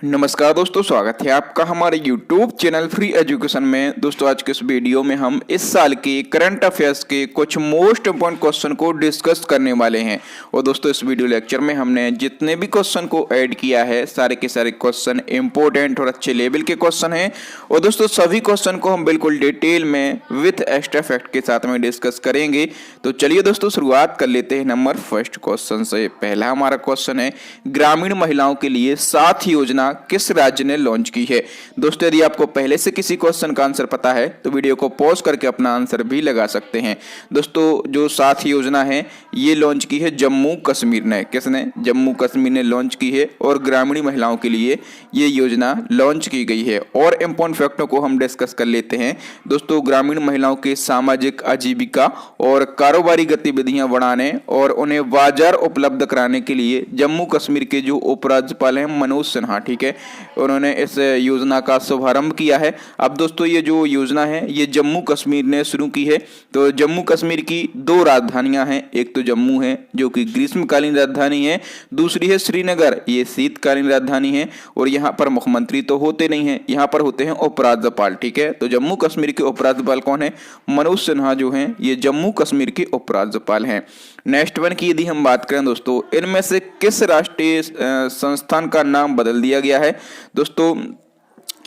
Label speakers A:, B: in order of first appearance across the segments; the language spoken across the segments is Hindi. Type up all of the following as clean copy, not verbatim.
A: नमस्कार दोस्तों, स्वागत है आपका हमारे YouTube चैनल फ्री एजुकेशन में। दोस्तों आज के इस वीडियो में हम इस साल के करंट अफेयर्स के कुछ मोस्ट इम्पोर्टेंट क्वेश्चन को डिस्कस करने वाले हैं। और दोस्तों इस वीडियो लेक्चर में हमने जितने भी क्वेश्चन को ऐड किया है सारे के सारे क्वेश्चन इंपॉर्टेंट और अच्छे लेवल के क्वेश्चन हैं। और दोस्तों सभी क्वेश्चन को हम बिल्कुल डिटेल में विथ एक्स्ट्रा फैक्ट के साथ में डिस्कस करेंगे। तो चलिए दोस्तों शुरुआत कर लेते हैं नंबर फर्स्ट क्वेश्चन से। पहला हमारा क्वेश्चन है, ग्रामीण महिलाओं के लिए 7 योजना किस राज्य ने लॉन्च की है। दोस्तों यदि आपको पहले से किसी क्वेश्चन का आंसर पता है तो वीडियो को पॉज करके अपना आंसर भी लगा सकते हैं। दोस्तों जो 7 योजना है ये लॉन्च की है जम्मू कश्मीर ने। किसने? जम्मू कश्मीर ने लॉन्च की है और ग्रामीण महिलाओं के लिए ये योजना लॉन्च की गई है। और इंपॉर्टेंट फैक्टों को हम डिस्कस कर लेते हैं। दोस्तों ग्रामीण महिलाओं के सामाजिक आजीविका और कारोबारी गतिविधियां बढ़ाने और उन्हें बाजार उपलब्ध कराने के लिए जम्मू कश्मीर के जो उपराज्यपाल हैं मनोज सिन्हा, ठीक है, उन्होंने इस योजना का शुभारंभ किया है। अब दोस्तों ये जो योजना है ये जम्मू कश्मीर ने शुरू की है। तो जम्मू कश्मीर की 2 राजधानियां हैं, एक तो जम्मू है जो कि ग्रीष्मकालीन राजधानी है, दूसरी है श्रीनगर, ये शीतकालीन राजधानी है। और यहाँ पर मुख्यमंत्री तो होते नहीं है, यहाँ पर होते हैं उपराज्यपाल, ठीक है। तो जम्मू कश्मीर के उपराज्यपाल कौन है? मनोज सिन्हा जो हैं ये जम्मू कश्मीर के उपराज्यपाल हैं। नेक्स्ट वन की यदि हम बात करें दोस्तों, इनमें से किस राष्ट्रीय संस्थान का नाम बदल दिया गया है? दोस्तों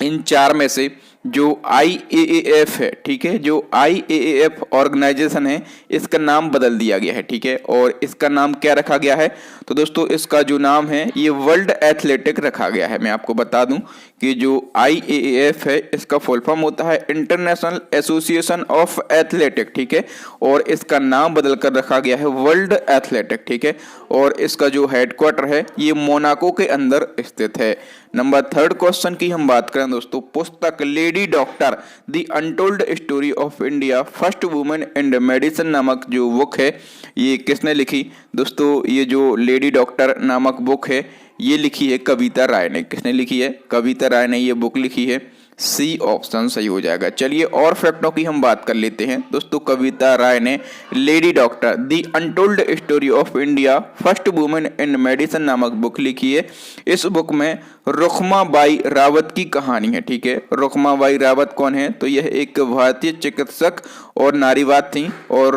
A: इन 4 में से जो IAAF है, ठीक है, जो IAAF ऑर्गेनाइजेशन है इसका नाम बदल दिया गया है, ठीक है। और इसका नाम क्या रखा गया है? तो दोस्तों इसका जो नाम है ये वर्ल्ड एथलेटिक रखा गया है। मैं आपको बता दूं कि जो IAAF है इसका फुल फॉर्म होता है इंटरनेशनल एसोसिएशन ऑफ एथलेटिक, ठीक है। और इसका नाम बदल कर रखा गया है वर्ल्ड एथलेटिक, ठीक है। और इसका जो हेडक्वार्टर है ये मोनाको के अंदर स्थित है। नंबर 3 क्वेश्चन की हम बात करें दोस्तों, पुस्तक lady doctor the untold story of India first women in medicine नामक जो बुक है ये किसने लिखी? दोस्तों ये जो लेडी डॉक्टर नामक बुक है ये लिखी है कविता राय ने। किसने लिखी है? कविता राय ने ये बुक लिखी है। सी ऑप्शन सही हो जाएगा। चलिए और फैक्टों की हम बात कर लेते हैं। दोस्तों कविता राय ने lady doctor the untold story of India first women in medicine नामक बुक लिखी है। इस बुक में रुखमाबाई रावत की कहानी है, ठीक है। रुखमाबाई रावत कौन है? तो यह एक भारतीय चिकित्सक और नारीवाद थी और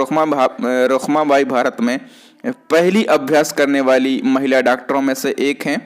A: रुखमाबाई भारत में पहली अभ्यास करने वाली महिला डॉक्टरों में से एक हैं।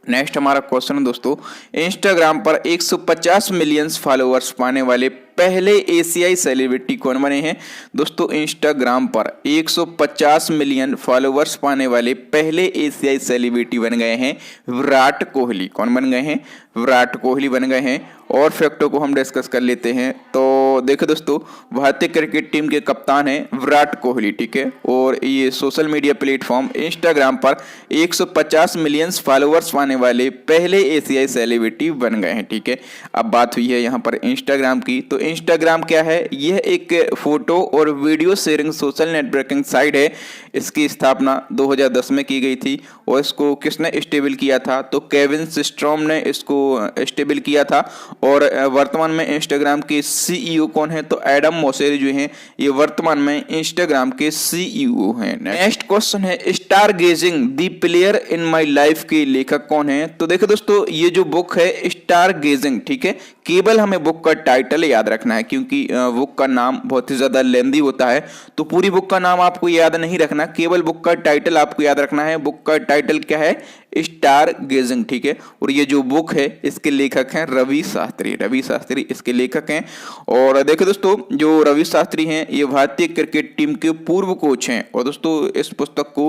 A: नेक्स्ट हमारा क्वेश्चन दोस्तों, इंस्टाग्राम पर 150 मिलियन फॉलोअर्स पाने वाले पहले एशियाई सेलिब्रिटी कौन बने हैं? दोस्तों इंस्टाग्राम पर 150 मिलियन फॉलोअर्स पाने वाले पहले एशियाई सेलिब्रिटी बन गए हैं विराट कोहली। कौन बन गए हैं? विराट कोहली बन गए हैं। और फैक्टों को हम डिस्कस कर लेते हैं। तो देखो दोस्तों भारतीय क्रिकेट टीम के कप्तान हैं विराट कोहली, ठीक है। और ये सोशल मीडिया प्लेटफॉर्म इंस्टाग्राम पर 150 मिलियन फॉलोअर्स पाने वाले पहले एशियाई सेलिब्रिटी बन गए हैं, ठीक है। अब बात हुई है यहाँ पर इंस्टाग्राम की। तो इंस्टाग्राम क्या है? यह एक फोटो और video sharing social networking site है। इसकी स्थापना 2010 में की गई थी और इसको किसने स्टेबल किया था? तो केविन सिस्ट्रॉम ने इसको स्टेबल किया था। और वर्तमान में इंस्टाग्राम के CEO कौन है? तो एडम मोसेरी जो हैं ये वर्तमान में इंस्टाग्राम के CEO हैं। नेक्स्ट क्वेश्चन है, star gazing the player in my life के लेखक कौन है? तो देखो दोस्तों ये जो बुक है स्टार गेजिंग, ठीक है, केवल हमें बुक का टाइटल याद रखना है क्योंकि बुक का नाम बहुत ही ज्यादा लेंदी होता है। तो पूरी बुक का नाम आपको याद नहीं रखना, केवल बुक का टाइटल आपको याद रखना है। बुक का टाइटल क्या है? स्टार गेजिंग, ठीक है। और ये जो बुक है इसके लेखक हैं रवि शास्त्री। रवि शास्त्री इसके लेखक हैं। और देखो दोस्तों जो रवि शास्त्री हैं ये भारतीय क्रिकेट टीम के पूर्व कोच हैं। और दोस्तों इस पुस्तक को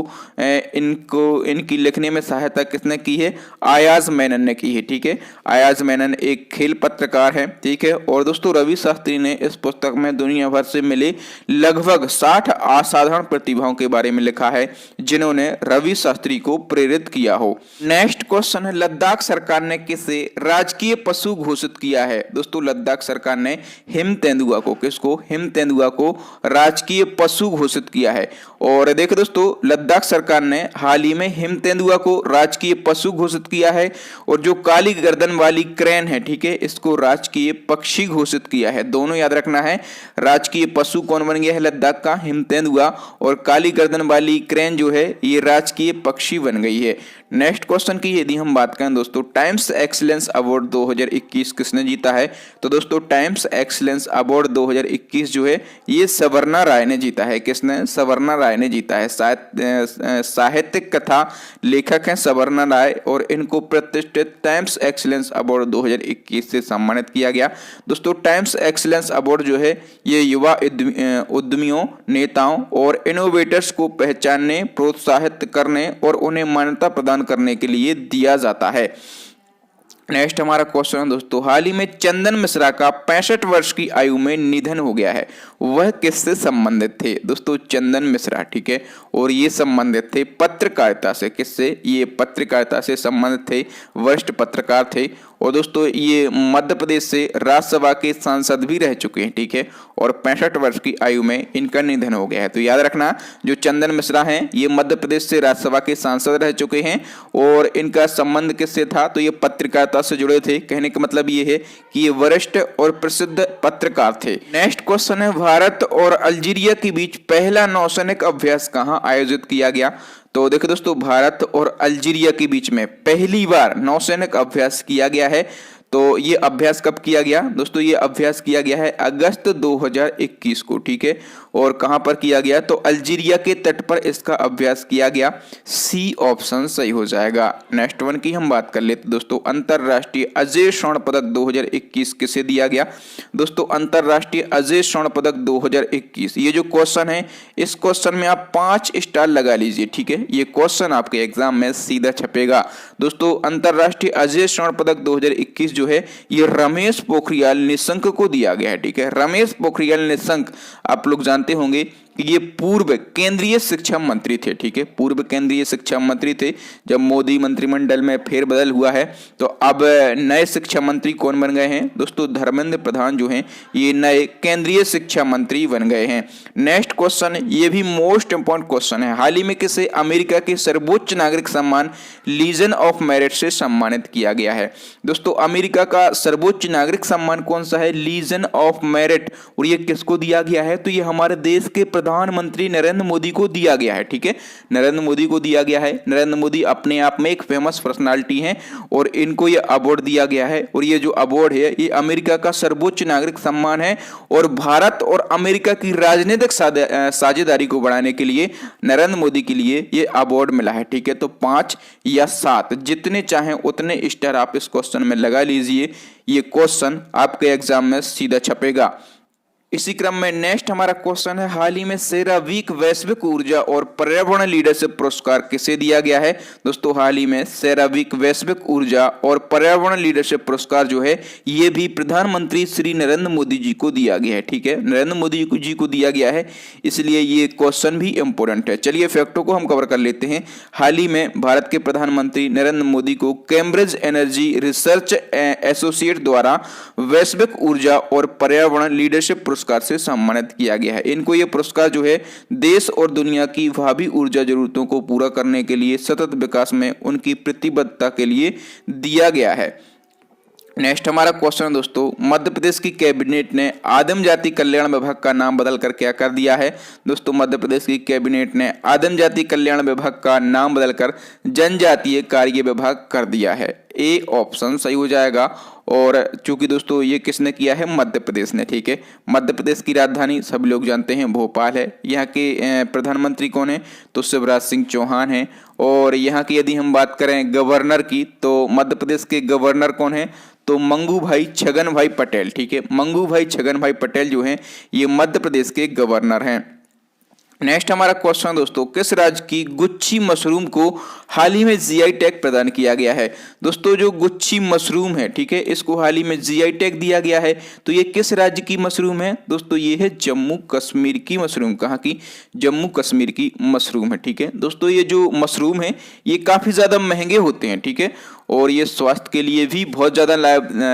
A: इनकी लिखने में सहायता किसने की है? अयाज मेनन ने की है, ठीक है। अयाज मेनन एक खेल पत्रकार है, ठीक है। और दोस्तों रवि शास्त्री ने इस पुस्तक में दुनिया भर से मिले लगभग 60 असाधारण प्रतिभाओं के बारे में लिखा है जिन्होंने रवि शास्त्री को प्रेरित किया हो। नेक्स्ट क्वेश्चन है, लद्दाख सरकार ने किसे राजकीय पशु घोषित किया है? दोस्तों लद्दाख सरकार ने हिम तेंदुआ को, किसको? हिम तेंदुआ को राजकीय पशु घोषित किया है। और देखो दोस्तों, लद्दाख सरकार ने हाल ही में हिम तेंदुआ को राजकीय पशु घोषित किया है और जो काली गर्दन वाली क्रेन है, ठीक है, इसको राजकीय पक्षी घोषित किया है। दोनों याद रखना है, राजकीय पशु कौन बन गया है लद्दाख का, हिम तेंदुआ, और काली गर्दन वाली क्रेन जो है ये राजकीय पक्षी बन गई है। नेक्स्ट क्वेश्चन की यदि हम बात करें दोस्तों, टाइम्स एक्सीलेंस अवार्ड 2021 किसने जीता है? तो दोस्तों टाइम्स एक्सीलेंस अवार्ड 2021 जो है ये सवर्णा राय ने जीता है। किसने? सवर्णा राय ने जीता है। साहित्यिक कथा लेखक हैं सवर्णा राय और इनको प्रतिष्ठित टाइम्स एक्सीलेंस अवार्ड 2021 से सम्मानित किया गया। दोस्तों टाइम्स एक्सीलेंस अवार्ड जो है ये युवा उद्यमियों, नेताओं और इनोवेटर्स को पहचानने, प्रोत्साहित करने और उन्हें मान्यता प्रदान करने के लिए दिया जाता है। नेक्स्ट हमारा क्वेश्चन है दोस्तों, हाल ही में चंदन मिश्रा का 65 वर्ष की आयु में निधन हो गया है, वह किससे संबंधित थे? दोस्तों चंदन मिश्रा, ठीक है, और ये संबंधित थे पत्रकारिता से। किससे? ये पत्रकारिता से संबंधित थे, वरिष्ठ पत्रकार थे। और दोस्तों ये मध्य प्रदेश से राज्यसभा के सांसद भी रह चुके हैं, ठीक है, और 65 वर्ष की आयु में इनका निधन हो गया है। तो याद रखना, जो चंदन मिश्रा हैं ये मध्य प्रदेश से राज्यसभा के सांसद रह चुके हैं और इनका संबंध किससे था? तो ये पत्रकारिता से जुड़े थे। कहने का मतलब ये है कि ये वरिष्ठ और प्रसिद्ध पत्रकार थे। नेक्स्ट क्वेश्चन है, भारत और अल्जीरिया के बीच पहला नौसैनिक अभ्यास कहाँ आयोजित किया गया? तो देखो दोस्तों, भारत और अल्जीरिया के बीच में पहली बार नौसैनिक अभ्यास किया गया है। तो ये अभ्यास कब किया गया? दोस्तों ये अभ्यास किया गया है अगस्त 2021 को, ठीक है, और कहां पर किया गया? तो अल्जीरिया के तट पर इसका अभ्यास किया गया। सी ऑप्शन सही हो जाएगा। नेक्स्ट वन की हम बात कर लेते दोस्तों, अंतरराष्ट्रीय अजय स्वर्ण पदक 2021 किसे दिया गया? दोस्तों अंतरराष्ट्रीय अजय स्वर्ण पदक 2021, ये जो क्वेश्चन है इस क्वेश्चन में आप 5 स्टार लगा लीजिए, ठीक है, ये क्वेश्चन आपके एग्जाम में सीधा छपेगा। दोस्तों अंतरराष्ट्रीय अजय स्वर्ण पदक 2021 जो है ये रमेश पोखरियाल निशंक को दिया गया है, ठीक है। रमेश पोखरियाल निशंक आप लोग जानते होंगे कि ये पूर्व केंद्रीय शिक्षा मंत्री थे, ठीक है, पूर्व केंद्रीय शिक्षा मंत्री थे। जब मोदी मंत्रिमंडल में फेरबदल हुआ है तो अब नए शिक्षा मंत्री कौन बन गए हैं? दोस्तों धर्मेंद्र प्रधान जो हैं ये नए केंद्रीय शिक्षा मंत्री बन गए हैं। नेक्स्ट क्वेश्चन, ये भी मोस्ट इंपॉर्टेंट क्वेश्चन है, हाल ही में किसे अमेरिका के सर्वोच्च नागरिक सम्मान लीजन ऑफ मेरिट से सम्मानित किया गया है? दोस्तों अमेरिका का सर्वोच्च नागरिक सम्मान कौन सा है? Legion of merit. और ये किसको दिया गया है? तो ये हमारे देश के प्रधानमंत्री नरेंद्र मोदी को दिया गया है, ठीक है, नरेंद्र मोदी को दिया गया है। नरेंद्र मोदी अपने आप में एक फेमस पर्सनालिटी हैं और इनको ये अवार्ड दिया गया है। और ये जो अवार्ड है ये अमेरिका का सर्वोच्च नागरिक सम्मान है और भारत और अमेरिका की राजनीतिक साझेदारी को बढ़ाने के लिए नरेंद्र मोदी के लिए ये अवार्ड मिला है, ठीक है। तो 5 या 7 जितने चाहें उतने स्टार आप इस क्वेश्चन में लगा लीजिए, ये क्वेश्चन आपके एग्जाम में सीधा छपेगा। इसी क्रम में नेक्स्ट हमारा क्वेश्चन है, हाल ही में सेरावीक वैश्विक ऊर्जा और पर्यावरण लीडरशिप पुरस्कार किसे दिया गया है? दोस्तों हाल ही में सेरावीक वैश्विक ऊर्जा और पर्यावरण लीडरशिप पुरस्कार जो है ये भी प्रधानमंत्री श्री नरेंद्र मोदी जी को दिया गया है, ठीक है, नरेंद्र मोदी जी को दिया गया है, इसलिए ये क्वेश्चन भी इंपोर्टेंट है। चलिए फैक्टों को हम कवर कर लेते हैं। हाल ही में भारत के प्रधानमंत्री नरेंद्र मोदी को कैम्ब्रिज एनर्जी रिसर्च एसोसिएट द्वारा वैश्विक ऊर्जा और पर्यावरण लीडरशिप पुरस्कार से सम्मानित किया गया है। इनको ये पुरस्कार जो है देश और दुनिया की भावी ऊर्जा जरूरतों को पूरा करने के लिए सतत विकास में उनकी प्रतिबद्धता के लिए दिया गया है। नेक्स्ट हमारा क्वेश्चन है दोस्तों, मध्य प्रदेश की कैबिनेट ने आदिम जाति कल्याण विभाग का नाम बदलकर क्या कर दिया है? दोस्तों मध्य प्रदेश की कैबिनेट ने आदिम जाति कल्याण विभाग का नाम बदलकर जनजातीय कार्य विभाग कर दिया है। ए ऑप्शन सही हो जाएगा। और चूंकि दोस्तों ये किसने किया है? मध्य प्रदेश ने, ठीक है। मध्य प्रदेश की राजधानी सभी लोग जानते हैं भोपाल है। यहाँ के प्रधानमंत्री कौन है? तो शिवराज सिंह चौहान हैं। और यहाँ की यदि हम बात करें गवर्नर की तो मध्य प्रदेश के गवर्नर कौन है? तो मंगू भाई छगन भाई पटेल, ठीक है, मंगू भाई छगन भाई पटेल जो हैं ये मध्य प्रदेश के गवर्नर हैं। नेक्स्ट हमारा क्वेश्चन दोस्तों, किस राज्य की गुच्छी मशरूम को हाल ही में जीआई टैग प्रदान किया गया है? दोस्तों जो गुच्छी मशरूम है, ठीक है, इसको हाल ही में जीआई टैग दिया गया है। तो ये किस राज्य की मशरूम है? दोस्तों ये है जम्मू कश्मीर की मशरूम। कहाँ की? जम्मू कश्मीर की मशरूम है, ठीक है। दोस्तों ये जो मशरूम है ये काफी ज्यादा महंगे होते हैं, ठीक है, और ये स्वास्थ्य के लिए भी बहुत ज़्यादा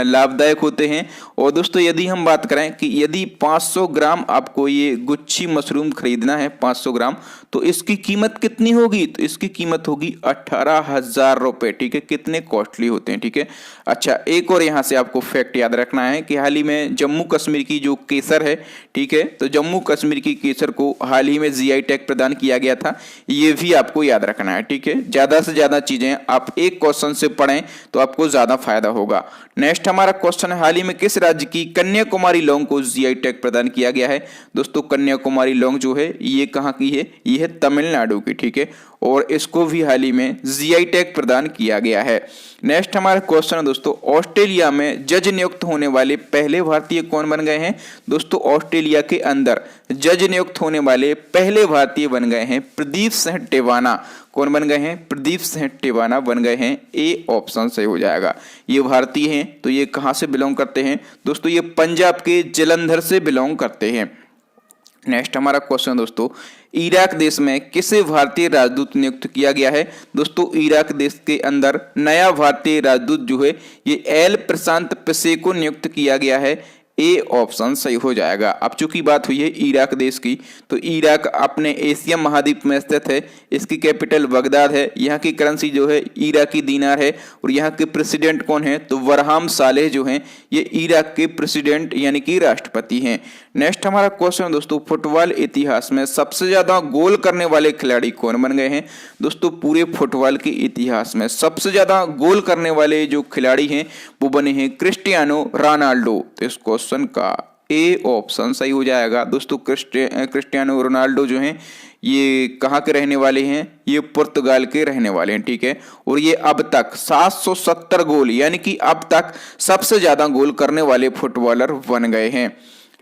A: लाभदायक होते हैं। और दोस्तों यदि हम बात करें कि यदि 500 ग्राम आपको ये गुच्छी मशरूम खरीदना है 500 ग्राम, तो इसकी कीमत कितनी होगी, तो इसकी कीमत होगी 18,000 रुपए। ठीक है, कितने कॉस्टली होते हैं। ठीक है, अच्छा एक और यहाँ से आपको फैक्ट याद रखना है कि हाल ही में जम्मू कश्मीर की जो केसर है, ठीक है, तो जम्मू कश्मीर की केसर को हाल ही में जीआई टैग प्रदान किया गया था, ये भी आपको याद रखना है। ठीक है, ज्यादा से ज्यादा चीजें आप एक क्वेश्चन से पढ़ें तो आपको ज्यादा फायदा होगा। नेक्स्ट हमारा क्वेश्चन है, हाल ही में किस राज्य की कन्याकुमारी लौंग को जीआई टैग प्रदान किया गया है। दोस्तों कन्याकुमारी लौंग जो है ये कहाँ की है, ये है तमिलनाडु की। ठीक है, और इसको भी हाल ही में जीआई टैग प्रदान किया गया है। नेक्स्ट हमारा क्वेश्चन है दोस्तों, ऑस्ट्रेलिया में जज नियुक्त होने वाले पहले भारतीय कौन बन गए हैं। दोस्तों ऑस्ट्रेलिया के अंदर जज नियुक्त होने वाले पहले भारतीय बन गए हैं प्रदीप सिंह टिवाना। कौन बन गए हैं, प्रदीप सिंह टिवाना बन गए हैं। ए ऑप्शन सही हो जाएगा। ये भारतीय हैं तो ये कहां से बिलोंग करते हैं दोस्तों, ये पंजाब के जलंधर से बिलोंग करते हैं। नेक्स्ट हमारा क्वेश्चन दोस्तों, इराक देश में किसे भारतीय राजदूत नियुक्त किया गया है। दोस्तों इराक देश के अंदर नया भारतीय राजदूत जो है ये एल प्रशांत पिसे को नियुक्त किया गया है। ए ऑप्शन सही हो जाएगा। अब चूंकि बात हुई है इराक देश की, तो इराक अपने एशिया महाद्वीप में स्थित है। इसकी कैपिटल बगदाद है। यहाँ की करेंसी जो है इराकी दीनार है। और यहाँ के प्रेसिडेंट कौन है, तो बरहाम सालेह जो हैं ये इराक के प्रेसिडेंट यानी कि राष्ट्रपति हैं। नेक्स्ट हमारा क्वेश्चन दोस्तों, फुटबॉल इतिहास में सबसे ज्यादा गोल करने वाले खिलाड़ी कौन बन गए हैं। दोस्तों पूरे फुटबॉल के इतिहास में सबसे ज्यादा गोल करने वाले जो खिलाड़ी हैं वो बने हैं क्रिस्टियानो रोनाल्डो। तो इस क्वेश्चन का ए ऑप्शन सही हो जाएगा। दोस्तों क्रिस्टियानो रोनाल्डो जो हैं ये कहाँ के रहने वाले हैं, ये पुर्तगाल के रहने वाले हैं। ठीक है, और ये अब तक 770 गोल यानी कि अब तक सबसे ज्यादा गोल करने वाले फुटबॉलर बन गए हैं।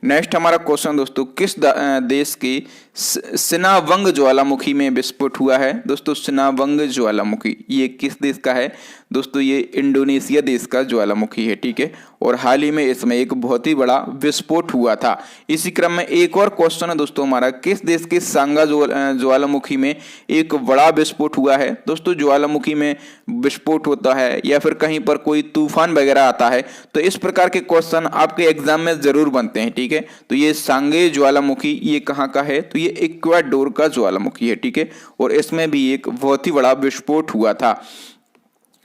A: नेक्स्ट हमारा क्वेश्चन दोस्तों, किस देश की सिनावंग ज्वालामुखी में विस्फोट हुआ है। दोस्तों सिनावंग ज्वालामुखी ये किस देश का है। दोस्तों ये इंडोनेशिया देश का ज्वालामुखी है। ठीक है, और हाल ही में इसमें एक बहुत ही बड़ा विस्फोट हुआ था। इसी क्रम में एक और क्वेश्चन है दोस्तों हमारा, किस देश के सांगा ज्वालामुखी में एक बड़ा विस्फोट हुआ है। दोस्तों ज्वालामुखी में विस्फोट होता है या फिर कहीं पर कोई तूफान वगैरह आता है तो इस प्रकार के क्वेश्चन आपके एग्जाम में जरूर बनते हैं। ठीक है, तो ये सांगे ज्वालामुखी ये कहाँ का है, तो ये इक्वाडोर का ज्वालामुखी है। ठीक है, और इसमें भी एक बहुत ही बड़ा विस्फोट हुआ था।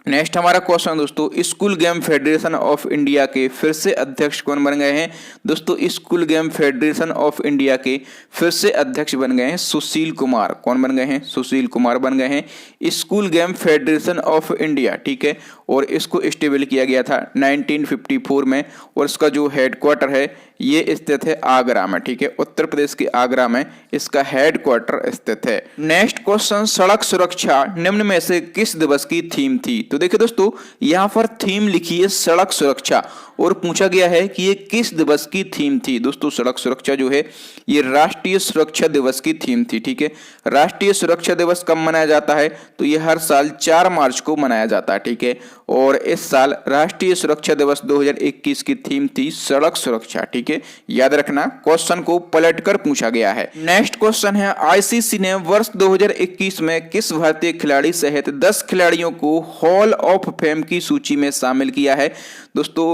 A: नेक्स्ट हमारा क्वेश्चन दोस्तों, school game federation of India के फिर से अध्यक्ष कौन बन गए हैं। दोस्तों school game federation of India के फिर से अध्यक्ष बन गए हैं सुशील कुमार। कौन बन गए हैं, सुशील कुमार बन गए हैं school game federation of India. ठीक है, और इसको स्टेबल किया गया था 1954 में और इसका जो हेडक्वार्टर है ये स्थित है आगरा में। ठीक है, उत्तर प्रदेश के आगरा में इसका हेडक्वार्टर स्थित है। नेक्स्ट क्वेश्चन, सड़क सुरक्षा निम्न में से किस दिवस की थीम थी। तो देखिए दोस्तों यहाँ पर थीम लिखी है सड़क सुरक्षा और पूछा गया है कि ये किस दिवस की थीम थी। दोस्तों सड़क सुरक्षा जो है ये राष्ट्रीय सुरक्षा दिवस की थीम थी। ठीक है, राष्ट्रीय सुरक्षा दिवस कब मनाया जाता है, तो ये हर साल 4 मार्च को मनाया जाता है। ठीक है, और इस साल राष्ट्रीय सुरक्षा दिवस 2021 की थीम थी सड़क सुरक्षा। ठीक है, याद रखना क्वेश्चन को पलटकर पूछा गया है। नेक्स्ट क्वेश्चन है, आईसीसी ने वर्ष 2021 में किस भारतीय खिलाड़ी सहित 10 खिलाड़ियों को हॉल ऑफ फेम की सूची में शामिल किया है। दोस्तों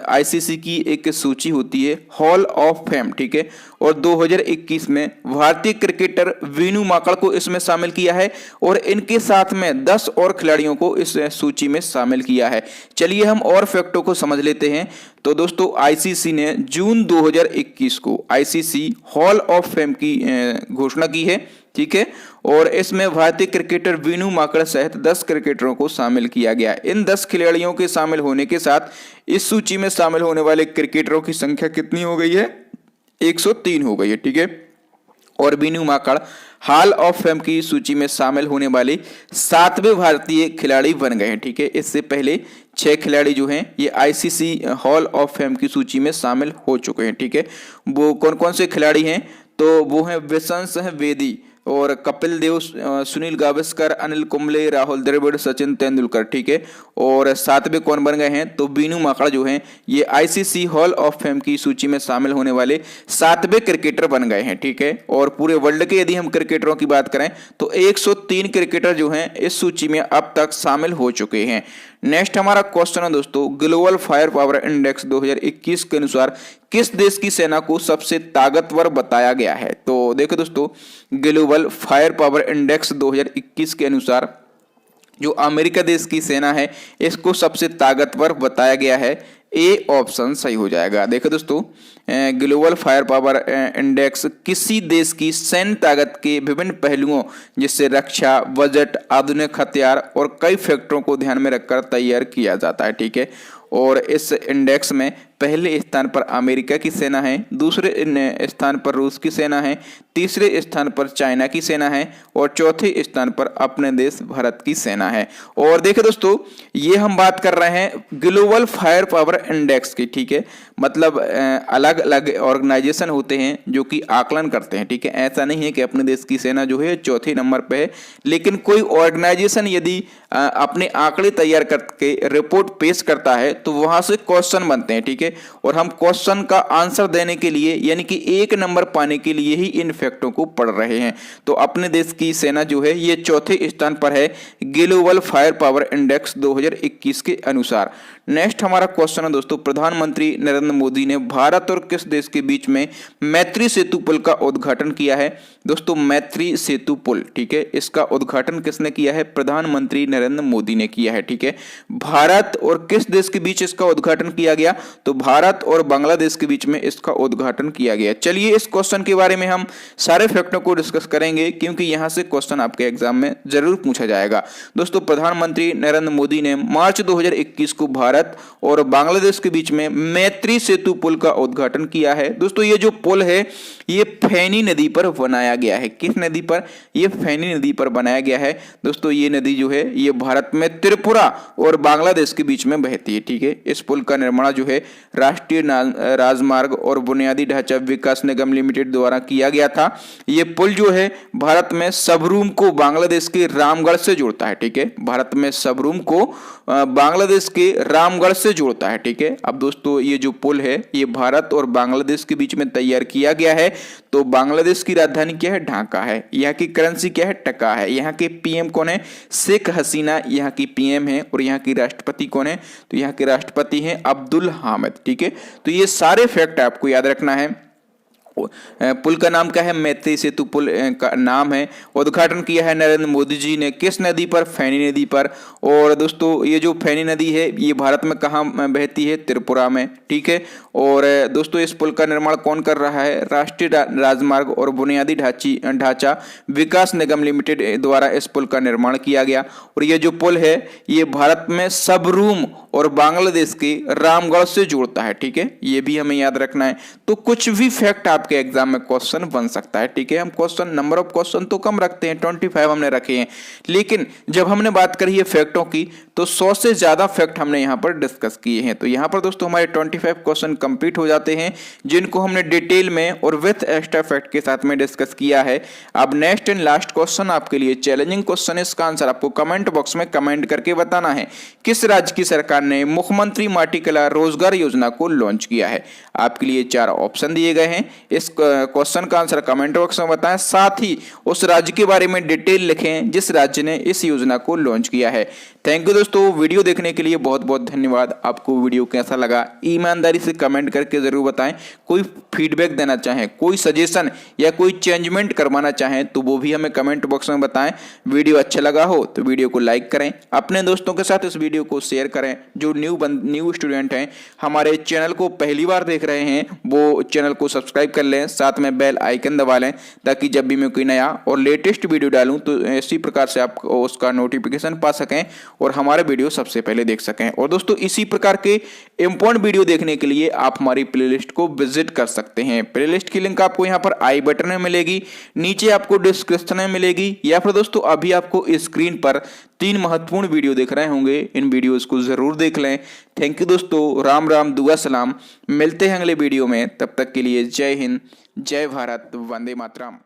A: आईसीसी की एक सूची होती है हॉल ऑफ फेम। ठीक है, और 2021 में भारतीय क्रिकेटर वीनू माकड़ को इसमें शामिल किया है और इनके साथ में 10 और खिलाड़ियों को इस सूची में शामिल किया है। चलिए हम और फैक्टों को समझ लेते हैं। तो दोस्तों आईसीसी ने जून 2021 को आईसीसी हॉल ऑफ फेम की घोषणा की है। ठीक है, और इसमें भारतीय क्रिकेटर वीनू माकड़ सहित 10 क्रिकेटरों को शामिल किया गया। इन 10 खिलाड़ियों के शामिल होने के साथ इस सूची में शामिल होने वाले क्रिकेटरों की संख्या कितनी हो गई है, 103 हो गई है। ठीक है, और वीनू माकड़ हॉल ऑफ फेम की सूची में शामिल होने वाले 7वें भारतीय खिलाड़ी बन गए हैं। ठीक है, इससे पहले 6 खिलाड़ी जो हैं ये आईसीसी हॉल ऑफ फेम की सूची में शामिल हो चुके हैं। ठीक है, वो कौन कौन से खिलाड़ी हैं, तो वो हैं विशंस वेदी और कपिल देव, सुनील गावस्कर, अनिल कुंबले, राहुल द्रविड़, सचिन तेंदुलकर। ठीक है, और 7वें कौन बन गए हैं, तो वीनू माकड़ जो हैं ये आईसीसी हॉल ऑफ फेम की सूची में शामिल होने वाले 7वें क्रिकेटर बन गए हैं। ठीक है, और पूरे वर्ल्ड के यदि हम क्रिकेटरों की बात करें तो 103 क्रिकेटर जो हैं इस सूची में अब तक शामिल हो चुके हैं। नेक्स्ट हमारा क्वेश्चन है दोस्तों, ग्लोबल फायर पावर इंडेक्स 2021 के अनुसार किस देश की सेना को सबसे ताकतवर बताया गया है। तो देखो दोस्तों, ग्लोबल फायर पावर इंडेक्स 2021 के अनुसार जो अमेरिका देश की सेना है इसको सबसे ताकतवर बताया गया है। ए ऑप्शन सही हो जाएगा। देखो दोस्तों, ग्लोबल फायर पावर इंडेक्स किसी देश की सैन्य ताकत के विभिन्न पहलुओं जिससे रक्षा, बजट, आधुनिक हथियार और कई फैक्टरों को ध्यान में रखकर तैयार किया जाता है। ठीक है, और इस इंडेक्स में पहले स्थान पर अमेरिका की सेना है, दूसरे स्थान पर रूस की सेना है, तीसरे स्थान पर चाइना की सेना है और चौथे स्थान पर अपने देश भारत की सेना है। और देखिए दोस्तों, ये हम बात कर रहे हैं ग्लोबल फायर पावर इंडेक्स की। ठीक है, मतलब अलग अलग ऑर्गेनाइजेशन होते हैं जो कि आकलन करते हैं। ठीक है, ऐसा नहीं है कि अपने देश की सेना जो है चौथे नंबर पे है, लेकिन कोई ऑर्गेनाइजेशन यदि अपने आंकड़े तैयार करके रिपोर्ट पेश करता है तो वहां से क्वेश्चन बनते हैं। ठीक है, और हम क्वेश्चन का आंसर देने के लिए यानी कि 1 नंबर पाने के लिए ही इन फैक्टों को पढ़ रहे हैं। तो अपने देश की सेना जो है ये चौथे स्थान पर है ग्लोबल फायर पावर इंडेक्स 2021 के अनुसार। नेक्स्ट हमारा क्वेश्चन है दोस्तों, प्रधानमंत्री नरेंद्र मोदी ने भारत और किस देश के बीच में मैत्री सेतु पुल का उद्घाटन किया है। दोस्तों, मैत्री सेतु पुल, ठीक है, इसका उद्घाटन किसने किया है? प्रधानमंत्री नरेंद्र मोदी ने किया है। ठीक है, भारत और किस देश के बीच इसका उद्घाटन किया गया? तो भारत और बांग्लादेश के बीच में इसका उद्घाटन किया गया। चलिए इस क्वेश्चन के बारे में हम सारे फैक्टों को डिस्कस करेंगे क्योंकि यहां से क्वेश्चन आपके एग्जाम में जरूर पूछा जाएगा। दोस्तों, प्रधानमंत्री नरेंद्र मोदी ने मार्च 2021 को भारत और बांग्लादेश के बीच में मैत्री सेतु पुल का उद्घाटन किया है। दोस्तों, ये जो पुल है ये फैनी नदी पर बनाया गया है। किस नदी पर? ये फैनी नदी पर बनाया गया है। दोस्तों, ये नदी जो है ये भारत में त्रिपुरा और बांग्लादेश के बीच में बहती है। ठीक है, इस पुल का निर्माण जो है राष्ट्रीय राजमार्ग और बुनियादी ढांचा विकास निगम लिमिटेड द्वारा किया गया था। ये पुल जो है भारत में सबरूम को बांग्लादेश के रामगढ़ से जोड़ता है। ठीक है, भारत में सबरूम को बांग्लादेश के रामगढ़ से जोड़ता है। ठीक है, अब दोस्तों ये जो पुल है ये भारत और बांग्लादेश के बीच में तैयार किया गया है। तो बांग्लादेश की राजधानी क्या है? ढाका है। यहाँ की करेंसी क्या है? टका है। यहाँ के पीएम कौन है? शेख हसीना यहाँ की पीएम है। और यहाँ की राष्ट्रपति कौन है? तो यहाँ के राष्ट्रपति हैं अब्दुल हामिद। ठीक है, तो ये सारे फैक्ट आपको याद रखना है। पुल का नाम क्या है? मैत्री सेतु पुल का नाम है। उद्घाटन किया है नरेंद्र मोदी जी ने। किस नदी पर? फैनी नदी पर। और दोस्तों ये जो फैनी नदी है ये भारत में कहाँ बहती है? त्रिपुरा में। ठीक है, और दोस्तों इस पुल का निर्माण कौन कर रहा है? राष्ट्रीय राजमार्ग और बुनियादी ढांचा विकास निगम लिमिटेड द्वारा इस पुल का निर्माण किया गया। और ये जो पुल है ये भारत में सबरूम और बांग्लादेश के रामगढ़ से जोड़ता है। ठीक है, ये भी हमें याद रखना है। तो कुछ भी फैक्ट आपके एग्जाम में क्वेश्चन बन सकता है। ठीक है, हम क्वेश्चन नंबर ऑफ क्वेश्चन तो कम रखते हैं, 25 हमने रखे हैं, लेकिन जब हमने बात करी है फैक्टों की तो 100 से ज्यादा फैक्ट हमने यहाँ पर डिस्कस किए हैं। तो यहाँ पर दोस्तों हमारे 25 क्वेश्चन कंप्लीट हो जाते हैं जिनको हमने डिटेल में और विथ एक्स्ट्रा फैक्ट के साथ में डिस्कस किया है। अब नेक्स्ट एंड लास्ट क्वेश्चन आपके लिए चैलेंजिंग क्वेश्चन है। इसका आंसर आपको कमेंट बॉक्स में कमेंट करके बताना है। किस राज्य की सरकार ने मुख्यमंत्री माटीकला रोजगार योजना को लॉन्च किया है? आपके लिए 4 ऑप्शन दिए गए हैं। इस क्वेश्चन का आंसर कमेंट बॉक्स में बताएं, साथ ही उस राज्य के बारे में डिटेल लिखें जिस राज्य ने इस योजना को लॉन्च किया है। थैंक यू दोस्तों, वीडियो देखने के लिए बहुत बहुत धन्यवाद। आपको वीडियो कैसा लगा ईमानदारी से कमेंट करके जरूर बताएं। कोई फीडबैक देना चाहें, कोई सजेशन या कोई चेंजमेंट करवाना चाहें तो वो भी हमें कमेंट बॉक्स में बताएं। वीडियो अच्छा लगा हो तो वीडियो को लाइक करें, अपने दोस्तों के साथ इस वीडियो को शेयर करें। जो न्यू स्टूडेंट हैं हमारे चैनल को पहली बार देख रहे हैं वो चैनल को सब्सक्राइब कर लें, साथ में बेल आइकन दबा लें ताकि जब भी मैं कोई नया और लेटेस्ट वीडियो डालूं तो इसी प्रकार से आप उसका नोटिफिकेशन पा सकें और हमारे वीडियो सबसे पहले देख सकें। और दोस्तों इसी प्रकार के इंपॉर्टेंट वीडियो देखने के लिए आप हमारी प्लेलिस्ट को विजिट कर सकते हैं। प्लेलिस्ट की लिंक आपको यहाँ पर आई बटन में मिलेगी, नीचे आपको डिस्क्रिप्शन में मिलेगी, या फिर दोस्तों अभी आपको स्क्रीन पर 3 महत्वपूर्ण वीडियो दिख रहे होंगे। इन वीडियोस को जरूर देख लें। थैंक यू दोस्तों, राम राम, दुआ सलाम। मिलते हैं अगले वीडियो में, तब तक के लिए जय हिंद, जय भारत, वंदे मातरम।